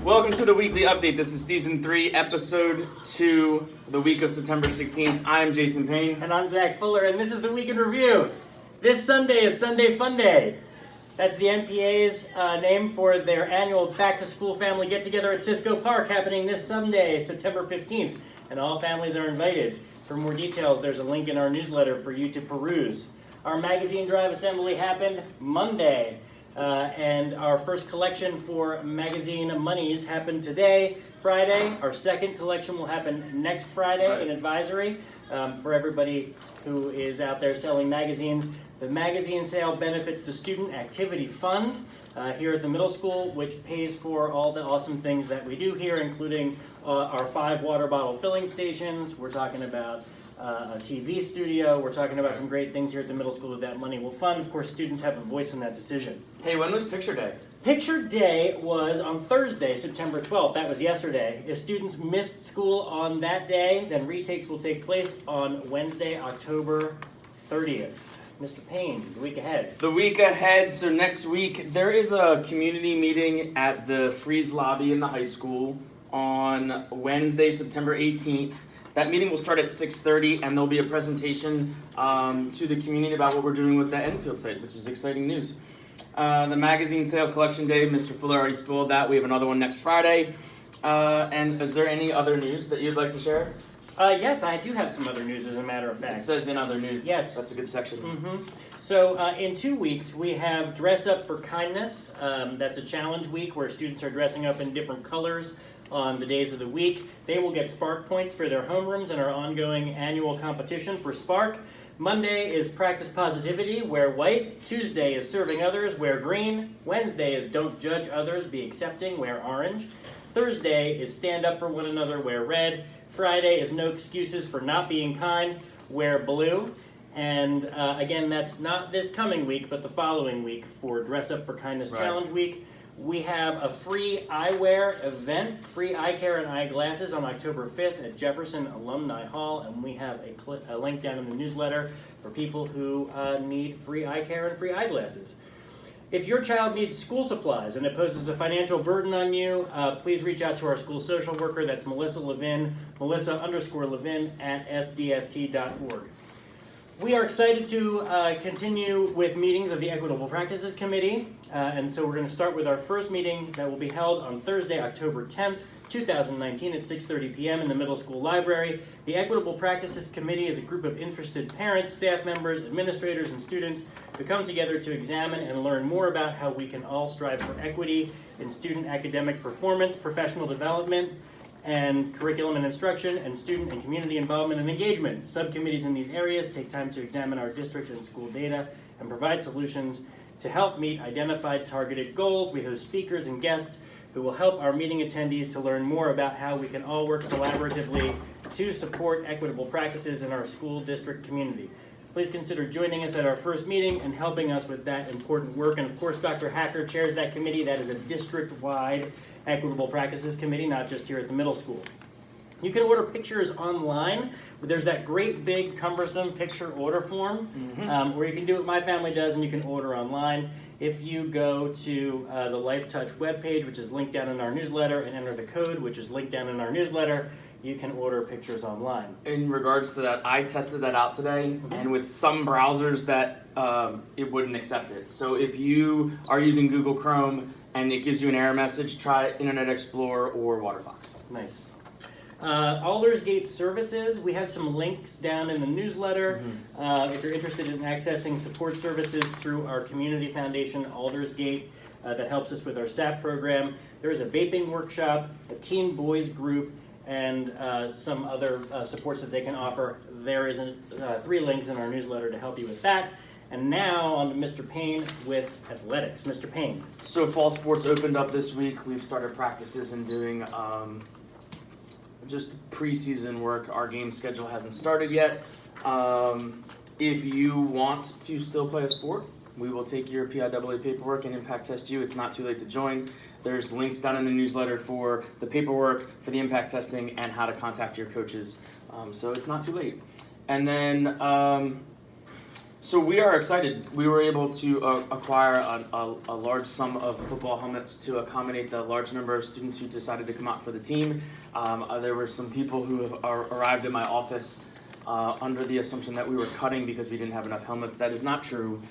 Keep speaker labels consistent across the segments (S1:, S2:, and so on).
S1: Welcome to the weekly update. This is season 3, episode 2, the week of September 16th. I'm Jason Payne.
S2: And I'm Zach Fuller, and this is the Week in Review. This Sunday is Sunday Fun Day. That's the NPA's name for their annual back-to-school family get-together at Cisco Park, happening this Sunday, September 15th. And all families are invited. For more details, there's a link in our newsletter for you to peruse. Our magazine drive assembly happened Monday. And our first collection for magazine monies happened today, Friday. Our second collection will happen next Friday in advisory for everybody who is out there selling magazines. The magazine sale benefits the Student Activity Fund here at the middle school, which pays for all the awesome things that we do here, including our 5 water bottle filling stations. We're talking about a TV studio. We're talking about some great things here at the middle school that money will fund. Of course, students have a voice in that decision.
S1: Hey, when was Picture Day?
S2: Picture Day was on Thursday, September 12th. That was yesterday. If students missed school on that day, then retakes will take place on Wednesday, October 30th. Mr. Payne, the week ahead.
S1: The week ahead, so next week, there is a community meeting at the Freeze Lobby in the high school on Wednesday, September 18th. That meeting will start at 6:30, and there'll be a presentation to the community about what we're doing with the Enfield site, which is exciting news. The magazine sale collection day, Mr. Fuller already spoiled that. We have another one next Friday. And is there any other news that you'd like to share?
S2: Yes, I do have some other news, as a matter of fact.
S1: It says in other news.
S2: Yes.
S1: That's a good section.
S2: Mm-hmm. So in 2 weeks, we have Dress Up for Kindness. That's a challenge week where students are dressing up in different colors on the days of the week. They will get Spark points for their homerooms in our ongoing annual competition for Spark. Monday is Practice Positivity, wear white. Tuesday is Serving Others, wear green. Wednesday is Don't Judge Others, be accepting, wear orange. Thursday is Stand Up for One Another, wear red. Friday is No Excuses for Not Being Kind, wear blue. And again, that's not this coming week, but the following week for Dress Up for Kindness Challenge Week. We have a free eyewear event, free eye care and eyeglasses on October 5th at Jefferson Alumni Hall, and we have a link down in the newsletter for people who need free eye care and free eyeglasses. If your child needs school supplies and it poses a financial burden on you, please reach out to our school social worker. That's Melissa Levin, Melissa_Levin at sdst.org. We are excited to continue with meetings of the Equitable Practices Committee, and so we're going to start with our first meeting that will be held on Thursday, October 10th, 2019 at 6:30 p.m. in the middle school library. The Equitable Practices Committee is a group of interested parents, staff members, administrators, and students who come together to examine and learn more about how we can all strive for equity in student academic performance, professional development, and curriculum and instruction, and student and community involvement and engagement. Subcommittees in these areas take time to examine our district and school data and provide solutions to help meet identified targeted goals. We host speakers and guests who will help our meeting attendees to learn more about how we can all work collaboratively to support equitable practices in our school district community. Please consider joining us at our first meeting and helping us with that important work. And of course, Dr. Hacker chairs that committee. That is a district-wide Equitable Practices Committee, not just here at the middle school. You can order pictures online. There's that great big cumbersome picture order form, where you can do what my family does and you can order online. If you go to the LifeTouch webpage, which is linked down in our newsletter, and enter the code, which is linked down in our newsletter, you can order pictures online.
S1: In regards to that, I tested that out today, and with some browsers that it wouldn't accept it. So if you are using Google Chrome and it gives you an error message, try Internet Explorer or Waterfox.
S2: Nice. Aldersgate Services, we have some links down in the newsletter. If you're interested in accessing support services through our community foundation, Aldersgate, that helps us with our SAP program. There is a vaping workshop, a teen boys group, and some other supports that they can offer. There is 3 links in our newsletter to help you with that. And now on to Mr. Payne with athletics. Mr. Payne.
S1: So fall sports opened up this week. We've started practices and doing just preseason work. Our game schedule hasn't started yet. If you want to still play a sport, we will take your PIAA paperwork and impact test you. It's not too late to join. There's links down in the newsletter for the paperwork, for the impact testing, and how to contact your coaches. So it's not too late. And then So we are excited. We were able to acquire a large sum of football helmets to accommodate the large number of students who decided to come out for the team. There were some people who have arrived in my office under the assumption that we were cutting because we didn't have enough helmets. That is not true.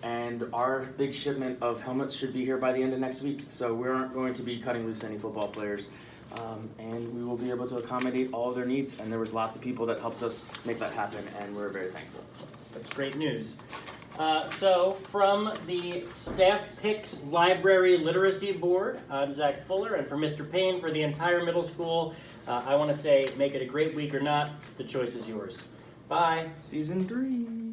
S1: And our big shipment of helmets should be here by the end of next week. So we aren't going to be cutting loose any football players. And we will be able to accommodate all of their needs. And there was lots of people that helped us make that happen, and we're very thankful.
S2: That's great news. So from the Staff Picks Library Literacy Board, I'm Zach Fuller, and for Mr. Payne, for the entire middle school, I want to say make it a great week or not, the choice is yours. Bye.
S1: Season 3.